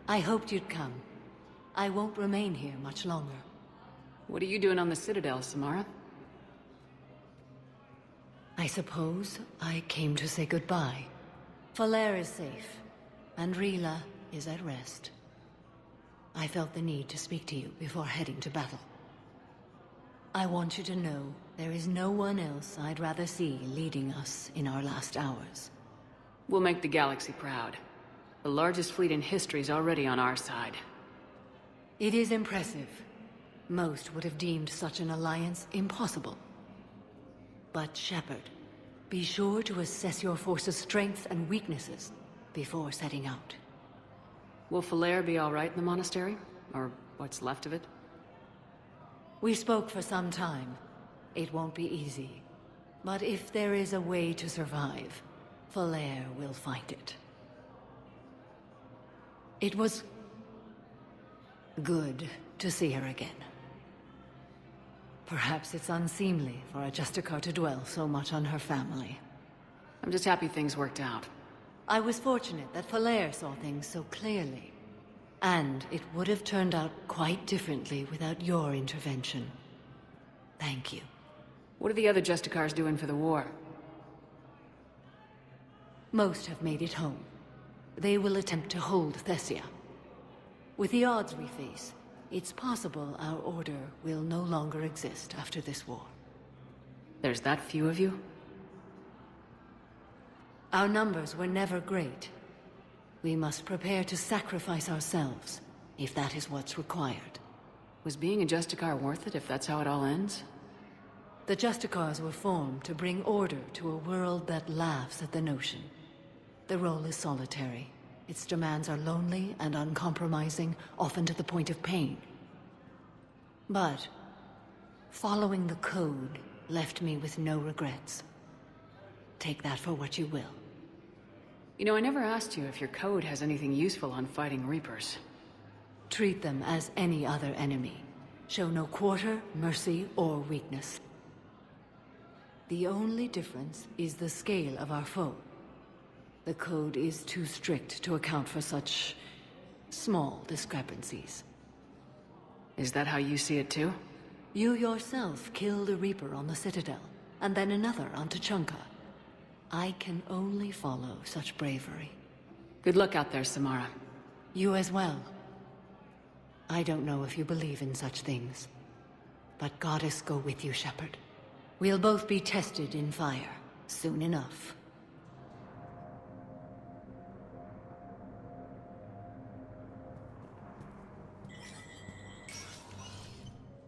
I hoped you'd come. I won't remain here much longer. What are you doing on the Citadel, Samara? I suppose I came to say goodbye. Falere is safe, and Rila is at rest. I felt the need to speak to you before heading to battle. I want you to know there is no one else I'd rather see leading us in our last hours. We'll make the galaxy proud. The largest fleet in history is already on our side. It is impressive. Most would have deemed such an alliance impossible. But Shepard, be sure to assess your force's strengths and weaknesses before setting out. Will Falere be all right in the monastery? Or what's left of it? We spoke for some time. It won't be easy. But if there is a way to survive, Falere will find it. It was good to see her again. Perhaps it's unseemly for a Justicar to dwell so much on her family. I'm just happy things worked out. I was fortunate that Falere saw things so clearly. And it would have turned out quite differently without your intervention. Thank you. What are the other Justicars doing for the war? Most have made it home. They will attempt to hold Thessia. With the odds we face, it's possible our order will no longer exist after this war. There's that few of you? Our numbers were never great. We must prepare to sacrifice ourselves, if that is what's required. Was being a Justicar worth it if that's how it all ends? The Justicars were formed to bring order to a world that laughs at the notion. The role is solitary. Its demands are lonely and uncompromising, often to the point of pain. But following the code left me with no regrets. Take that for what you will. You know, I never asked you if your code has anything useful on fighting Reapers. Treat them as any other enemy. Show no quarter, mercy, or weakness. The only difference is the scale of our foe. The code is too strict to account for such small discrepancies. Is that how you see it too? You yourself killed a Reaper on the Citadel, and then another on Tuchanka. I can only follow such bravery. Good luck out there, Samara. You as well. I don't know if you believe in such things, but Goddess go with you, Shepard. We'll both be tested in fire, soon enough.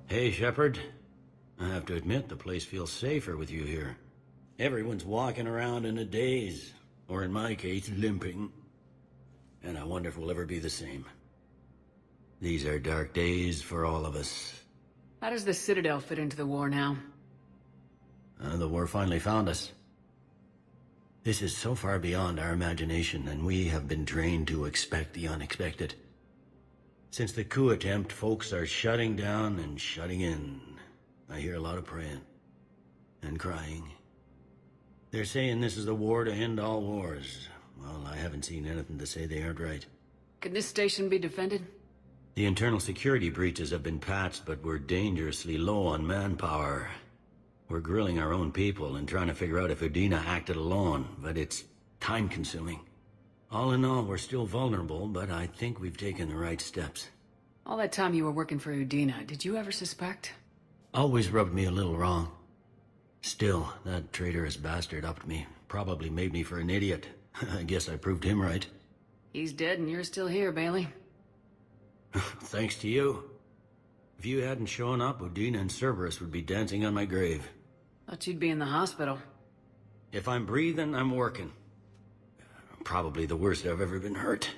Hey, Shepard. I have to admit, the place feels safer with you here. Everyone's walking around in a daze, or in my case, limping. And I wonder if we'll ever be the same. These are dark days for all of us. How does the Citadel fit into the war now? The war finally found us. This is so far beyond our imagination, and we have been trained to expect the unexpected. Since the coup attempt, folks are shutting down and shutting in. I hear a lot of praying. And crying. They're saying this is the war to end all wars. Well, I haven't seen anything to say they aren't right. Can this station be defended? The internal security breaches have been patched, but we're dangerously low on manpower. We're grilling our own people and trying to figure out if Udina acted alone, but it's time-consuming. All in all, we're still vulnerable, but I think we've taken the right steps. All that time you were working for Udina, did you ever suspect? Always rubbed me a little wrong. Still, that traitorous bastard upped me. Probably made me for an idiot. I guess I proved him right. He's dead and you're still here, Bailey. Thanks to you. If you hadn't shown up, Udina and Cerberus would be dancing on my grave. Thought you'd be in the hospital. If I'm breathing, I'm working. Probably the worst I've ever been hurt.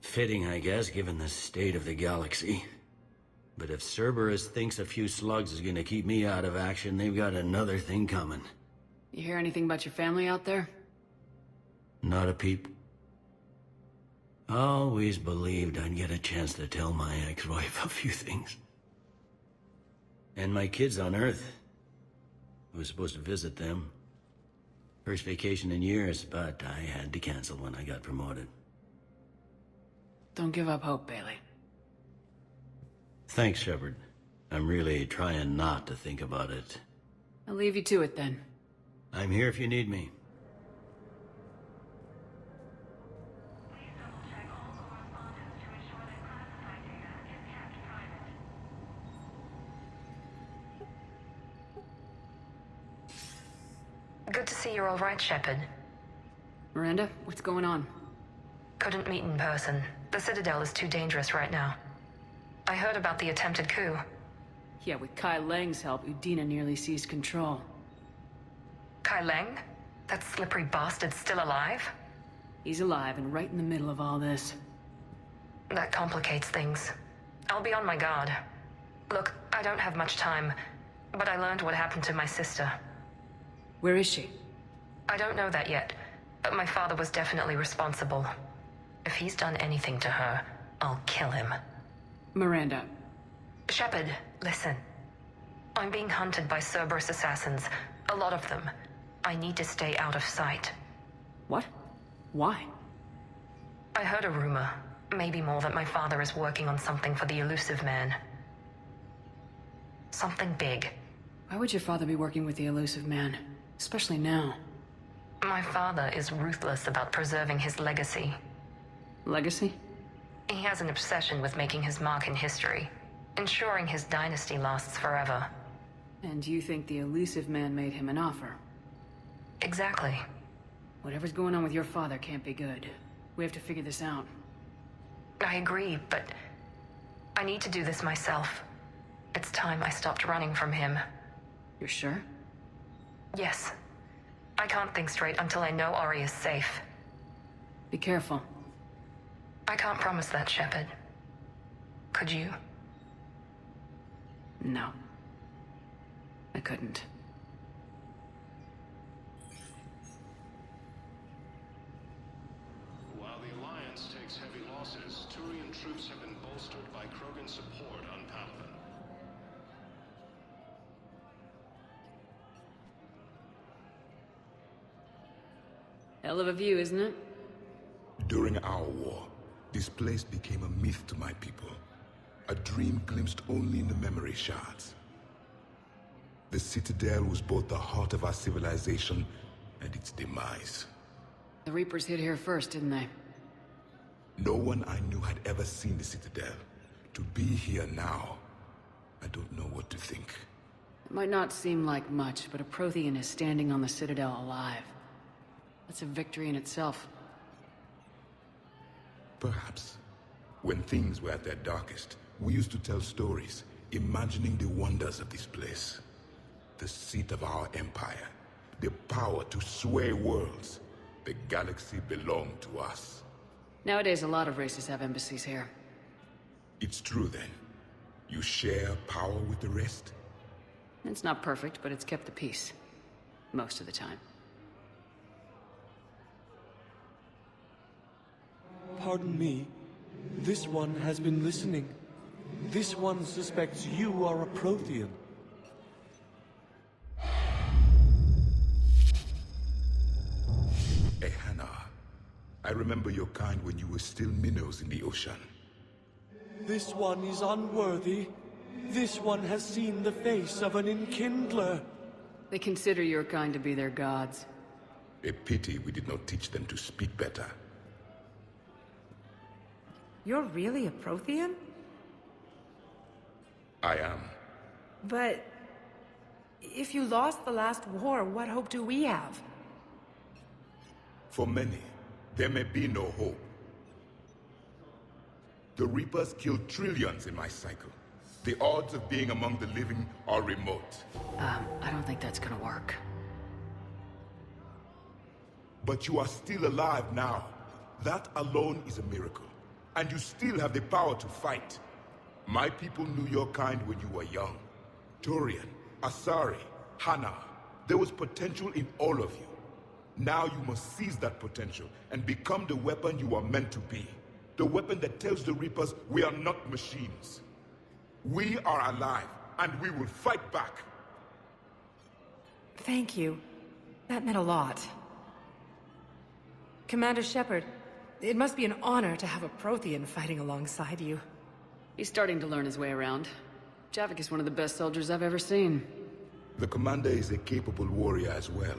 Fitting, I guess, given the state of the galaxy. But if Cerberus thinks a few slugs is gonna keep me out of action, they've got another thing coming. You hear anything about your family out there? Not a peep. Always believed I'd get a chance to tell my ex-wife a few things. And my kids on Earth. I was supposed to visit them. First vacation in years, but I had to cancel when I got promoted. Don't give up hope, Bailey. Thanks, Shepard. I'm really trying not to think about it. I'll leave you to it then. I'm here if you need me. Good to see you're all right, Shepard. Miranda, what's going on? Couldn't meet in person. The Citadel is too dangerous right now. I heard about the attempted coup. Yeah, with Kai Lang's help, Udina nearly seized control. Kai Leng? That slippery bastard's still alive? He's alive and right in the middle of all this. That complicates things. I'll be on my guard. Look, I don't have much time, but I learned what happened to my sister. Where is she? I don't know that yet, but my father was definitely responsible. If he's done anything to her, I'll kill him. Miranda. Shepard, listen. I'm being hunted by Cerberus assassins. A lot of them. I need to stay out of sight. What? Why? I heard a rumor, maybe more, that my father is working on something for the Elusive Man. Something big. Why would your father be working with the Elusive Man? Especially now. My father is ruthless about preserving his legacy. Legacy? He has an obsession with making his mark in history, ensuring his dynasty lasts forever. And you think the Elusive Man made him an offer? Exactly. Whatever's going on with your father can't be good. We have to figure this out. I agree, but I need to do this myself. It's time I stopped running from him. You're sure? Yes. I can't think straight until I know Ori is safe. Be careful. I can't promise that, Shepard. Could you? No. I couldn't. While the Alliance takes heavy losses, Turian troops have been bolstered by Krogan support on Palaven. Hell of a view, isn't it? During our war, this place became a myth to my people. A dream glimpsed only in the memory shards. The Citadel was both the heart of our civilization and its demise. The Reapers hit here first, didn't they? No one I knew had ever seen the Citadel. To be here now, I don't know what to think. It might not seem like much, but a Prothean is standing on the Citadel alive. That's a victory in itself. Perhaps. When things were at their darkest, we used to tell stories, imagining the wonders of this place. The seat of our empire, the power to sway worlds. The galaxy belonged to us. Nowadays, a lot of races have embassies here. It's true then. You share power with the rest? It's not perfect, but it's kept the peace. Most of the time. Pardon me. This one has been listening. This one suspects you are a Prothean. Ehana. I remember your kind when you were still minnows in the ocean. This one is unworthy. This one has seen the face of an enkindler. They consider your kind to be their gods. A pity we did not teach them to speak better. You're really a Prothean? I am. But if you lost the last war, what hope do we have? For many, there may be no hope. The Reapers killed trillions in my cycle. The odds of being among the living are remote. I don't think that's gonna work. But you are still alive now. That alone is a miracle. And you still have the power to fight. My people knew your kind when you were young. Turian, Asari, Hana. There was potential in all of you. Now you must seize that potential and become the weapon you are meant to be. The weapon that tells the Reapers we are not machines. We are alive, and we will fight back. Thank you. That meant a lot. Commander Shepard, It must be an honor to have a Prothean fighting alongside you. He's starting to learn his way around. Javik is one of the best soldiers I've ever seen. The commander is a capable warrior as well,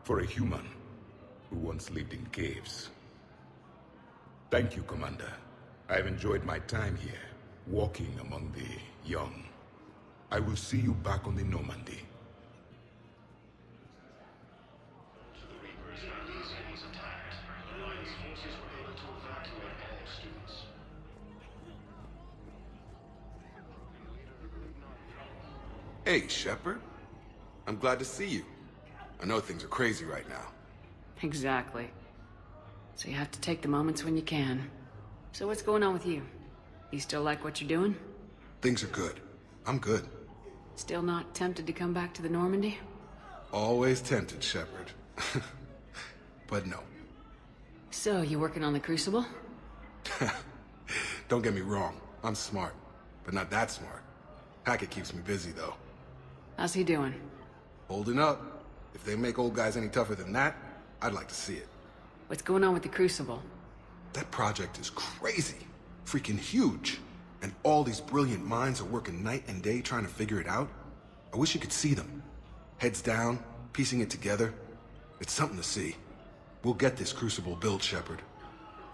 for a human who once lived in caves. Thank you, Commander. I've enjoyed my time here, walking among the young. I will see you back on the Normandy. Hey, Shepard. I'm glad to see you. I know things are crazy right now. Exactly. So you have to take the moments when you can. So what's going on with you? You still like what you're doing? Things are good. I'm good. Still not tempted to come back to the Normandy? Always tempted, Shepard. But no. So, you working on the Crucible? Don't get me wrong. I'm smart, but not that smart. Hackett keeps me busy, though. How's he doing? Holding up. If they make old guys any tougher than that, I'd like to see it. What's going on with the Crucible? That project is crazy. Freaking huge. And all these brilliant minds are working night and day trying to figure it out. I wish you could see them. Heads down, piecing it together. It's something to see. We'll get this Crucible built, Shepard.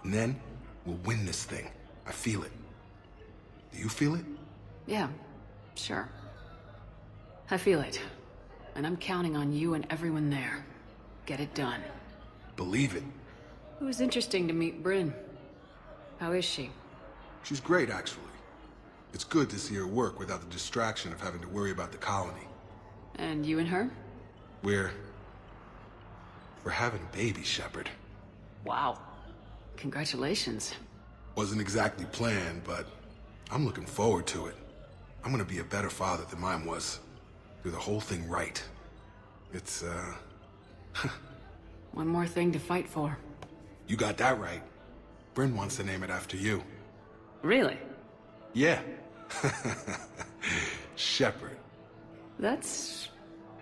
And then, we'll win this thing. I feel it. Do you feel it? Yeah, sure. I feel it. And I'm counting on you and everyone there. Get it done. Believe it. It was interesting to meet Bryn. How is she? She's great, actually. It's good to see her work without the distraction of having to worry about the colony. And you and her? We're having a baby, Shepard. Wow. Congratulations. Wasn't exactly planned, but I'm looking forward to it. I'm gonna be a better father than mine was. Do the whole thing right. It's, One more thing to fight for. You got that right. Bryn wants to name it after you. Really? Yeah. Shepard. That's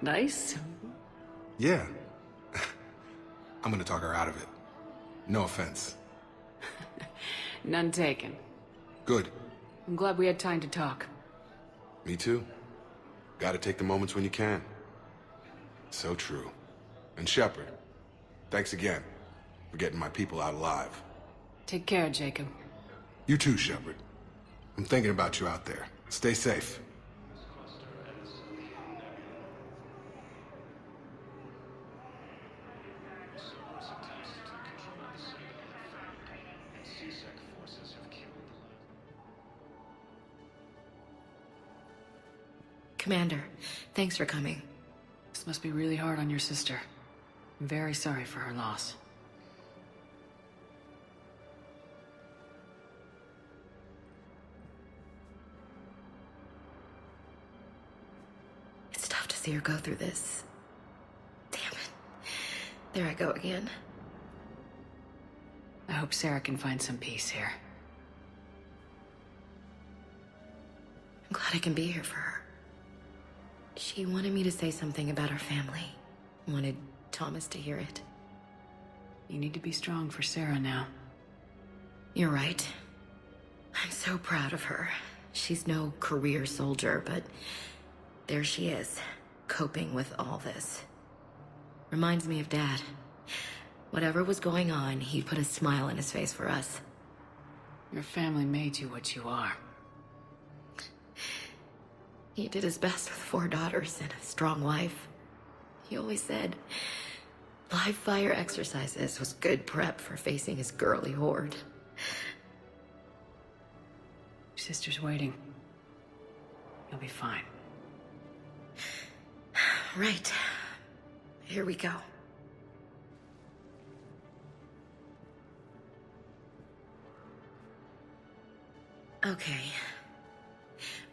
nice. Yeah. I'm gonna talk her out of it. No offense. None taken. Good. I'm glad we had time to talk. Me too. Gotta take the moments when you can. So true. And Shepard, thanks again for getting my people out alive. Take care, Jacob. You too, Shepard. I'm thinking about you out there. Stay safe. Commander, thanks for coming. This must be really hard on your sister. I'm very sorry for her loss. It's tough to see her go through this. Damn it. There I go again. I hope Sarah can find some peace here. I'm glad I can be here for her. She wanted me to say something about her family. Wanted Thomas to hear it. You need to be strong for Sarah now. You're right. I'm so proud of her. She's no career soldier, but there she is, coping with all this. Reminds me of Dad. Whatever was going on, he put a smile on his face for us. Your family made you what you are. He did his best with 4 daughters and a strong wife. He always said live fire exercises was good prep for facing his girly horde. Your sister's waiting. You'll be fine. Right. Here we go. Okay.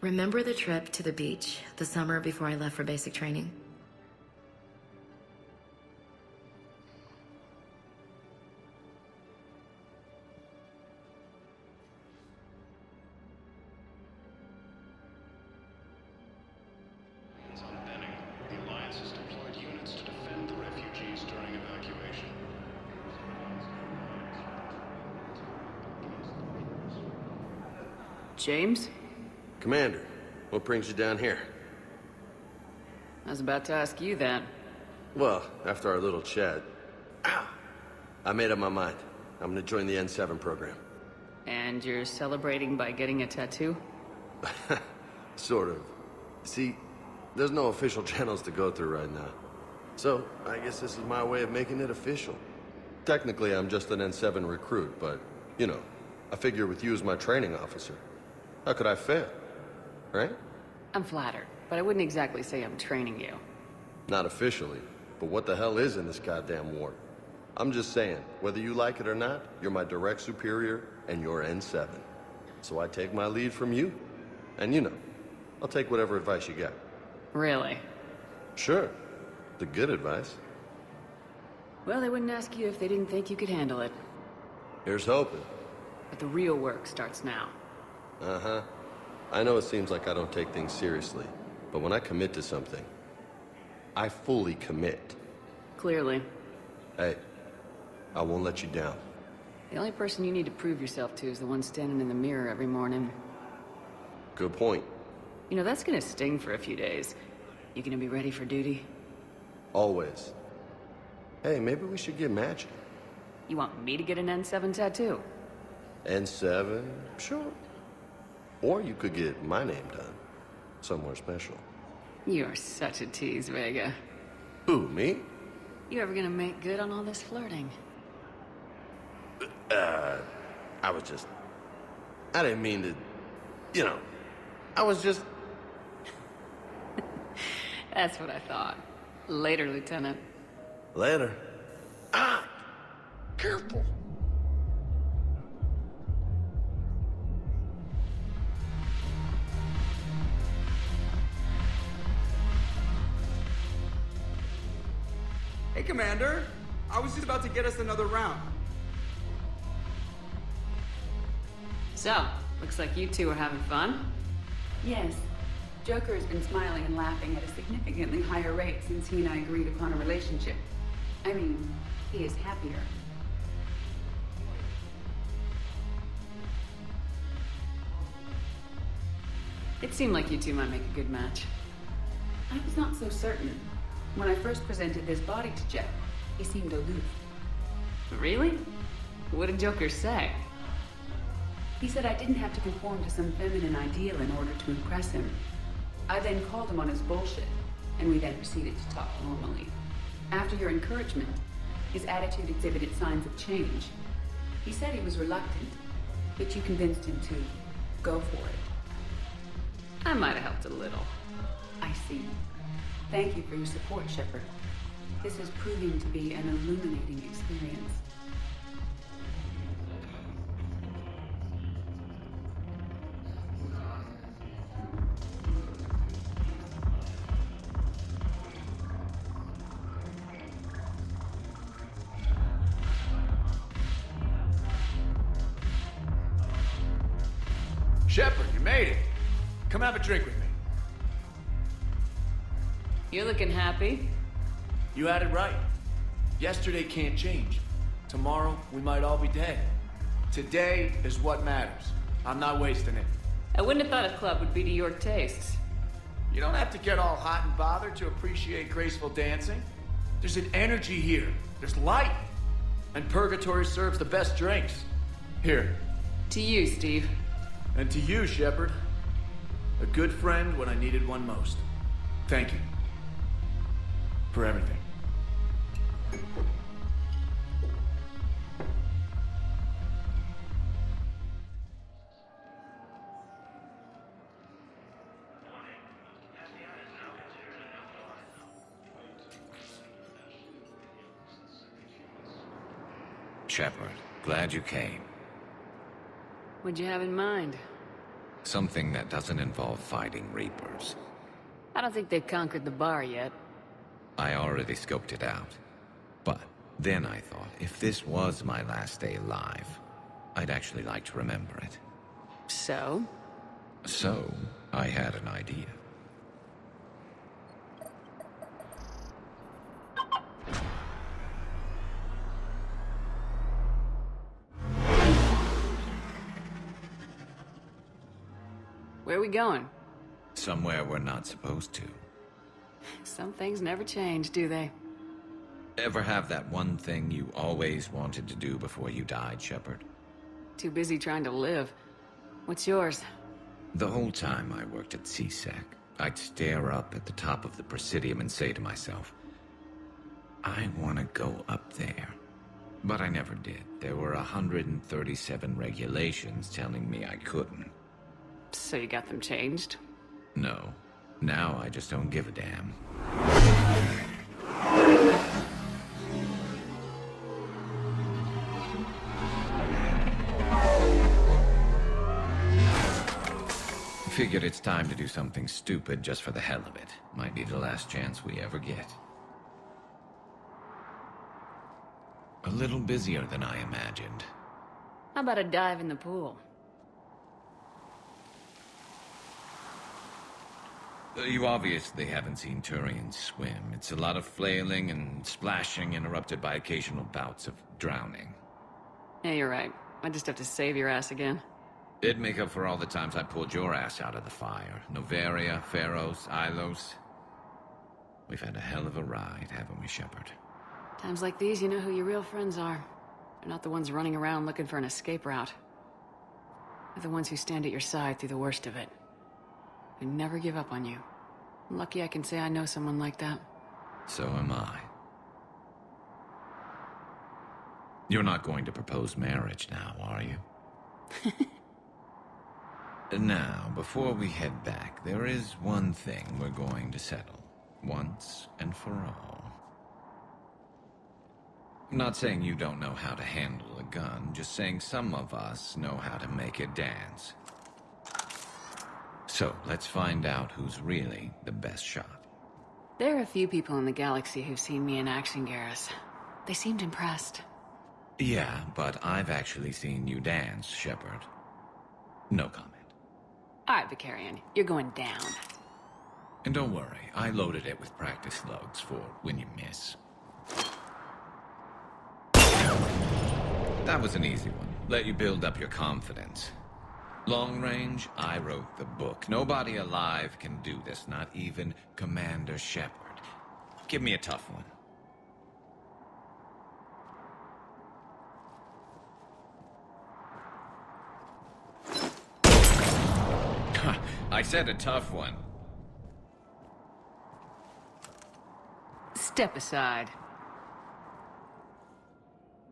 Remember the trip to the beach the summer before I left for basic training? On Benning, the Alliance has deployed units to defend the refugees during evacuation. James? Commander, what brings you down here? I was about to ask you that. Well, after our little chat... Ow! I made up my mind. I'm gonna join the N7 program. And you're celebrating by getting a tattoo? Sort of. See, there's no official channels to go through right now. So, I guess this is my way of making it official. Technically, I'm just an N7 recruit, but, you know, I figure with you as my training officer, how could I fail? Right? I'm flattered, but I wouldn't exactly say I'm training you. Not officially, but what the hell is in this goddamn war? I'm just saying, whether you like it or not, you're my direct superior, and you're N7. So I take my lead from you. And you know, I'll take whatever advice you got. Really? Sure. The good advice. Well, they wouldn't ask you if they didn't think you could handle it. Here's hoping. But the real work starts now. Uh-huh. I know it seems like I don't take things seriously, but when I commit to something, I fully commit. Clearly. Hey, I won't let you down. The only person you need to prove yourself to is the one standing in the mirror every morning. Good point. You know, that's gonna sting for a few days. You gonna be ready for duty? Always. Hey, maybe we should get matching. You want me to get an N7 tattoo? N7? Sure. Or you could get my name done. Somewhere special. You're such a tease, Vega. Who, me? You ever gonna make good on all this flirting? I didn't mean to, you know, I was just... That's what I thought. Later, Lieutenant. Later. Ah! Careful. Hey, Commander. I was just about to get us another round. So, looks like you two are having fun. Yes. Joker has been smiling and laughing at a significantly higher rate since he and I agreed upon a relationship. I mean, he is happier. It seemed like you two might make a good match. I was not so certain. When I first presented this body to Jeff, he seemed aloof. Really? What did Joker say? He said I didn't have to conform to some feminine ideal in order to impress him. I then called him on his bullshit, and we then proceeded to talk normally. After your encouragement, his attitude exhibited signs of change. He said he was reluctant, but you convinced him to go for it. I might have helped a little. I see. Thank you for your support, Shepard. This is proving to be an illuminating experience. Shepard, you made it. Come have a drink with me. You're looking happy. You had it right. Yesterday can't change. Tomorrow, we might all be dead. Today is what matters. I'm not wasting it. I wouldn't have thought a club would be to your tastes. You don't have to get all hot and bothered to appreciate graceful dancing. There's an energy here. There's light. And Purgatory serves the best drinks. Here. To you, Steve. And to you, Shepard. A good friend when I needed one most. Thank you. For everything. Shepard, glad you came. What'd you have in mind? Something that doesn't involve fighting Reapers. I don't think they've conquered the bar yet. I already scoped it out. But then I thought, if this was my last day alive, I'd actually like to remember it. So? So, I had an idea. Where are we going? Somewhere we're not supposed to. Some things never change, do they? Ever have that one thing you always wanted to do before you died, Shepard? Too busy trying to live. What's yours? The whole time I worked at CSEC, I'd stare up at the top of the Presidium and say to myself, I want to go up there. But I never did. There were 137 regulations telling me I couldn't. So you got them changed? No. Now I just don't give a damn. Figured it's time to do something stupid just for the hell of it. Might be the last chance we ever get. A little busier than I imagined. How about a dive in the pool? You obviously haven't seen Turians swim. It's a lot of flailing and splashing, interrupted by occasional bouts of drowning. Yeah, you're right. I just have to save your ass again. It'd make up for all the times I pulled your ass out of the fire. Noveria, Pharos, Ilos. We've had a hell of a ride, haven't we, Shepard? Times like these, you know who your real friends are. They're not the ones running around looking for an escape route. They're the ones who stand at your side through the worst of it. They never give up on you. I'm lucky I can say I know someone like that. So am I. You're not going to propose marriage now, are you? Now, before we head back, there is one thing we're going to settle. Once and for all. I'm not saying you don't know how to handle a gun, just saying some of us know how to make it dance. So, let's find out who's really the best shot. There are a few people in the galaxy who've seen me in action, Garrus. They seemed impressed. Yeah, but I've actually seen you dance, Shepard. No comment. All right, Vicarian, you're going down. And don't worry, I loaded it with practice slugs for when you miss. That was an easy one. Let you build up your confidence. Long range, I wrote the book. Nobody alive can do this, not even Commander Shepard. Give me a tough one. I said a tough one. Step aside.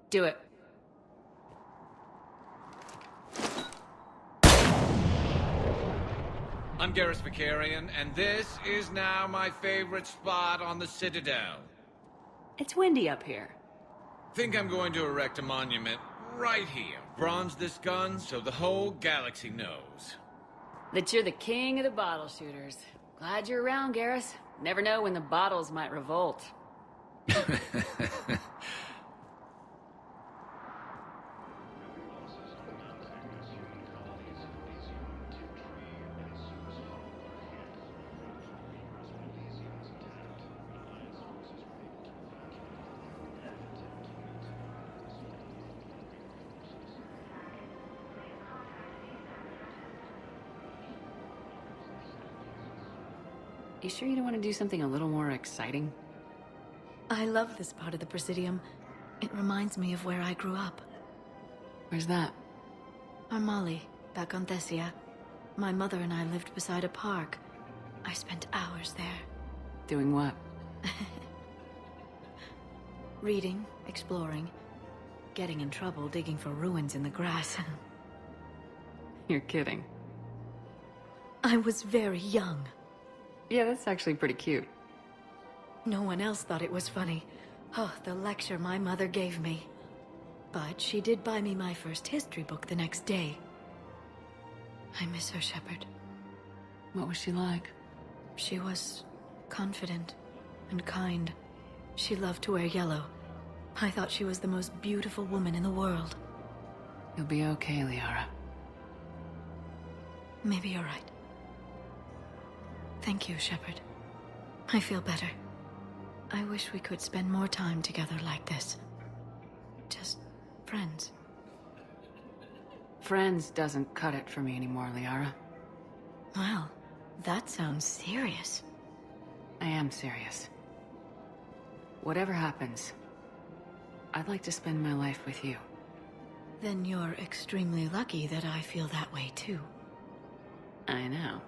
Do it. I'm Garrus Vicarian, and this is now my favorite spot on the Citadel. It's windy up here. Think I'm going to erect a monument right here. Bronze this gun so the whole galaxy knows. That you're the king of the bottle shooters. Glad you're around, Garrus. Never know when the bottles might revolt. You sure you don't want to do something a little more exciting? I love this part of the Presidium. It reminds me of where I grew up. Where's that? Armali, back on Thessia. My mother and I lived beside a park. I spent hours there. Doing what? Reading, exploring, getting in trouble digging for ruins in the grass. You're kidding. I was very young. Yeah, that's actually pretty cute. No one else thought it was funny. Oh, the lecture my mother gave me. But she did buy me my first history book the next day. I miss her, Shepard. What was she like? She was confident and kind. She loved to wear yellow. I thought she was the most beautiful woman in the world. You'll be okay, Liara. Maybe you're right. Thank you, Shepard. I feel better. I wish we could spend more time together like this. Just friends. Friends doesn't cut it for me anymore, Liara. Wow, that sounds serious. I am serious. Whatever happens, I'd like to spend my life with you. Then you're extremely lucky that I feel that way too. I know.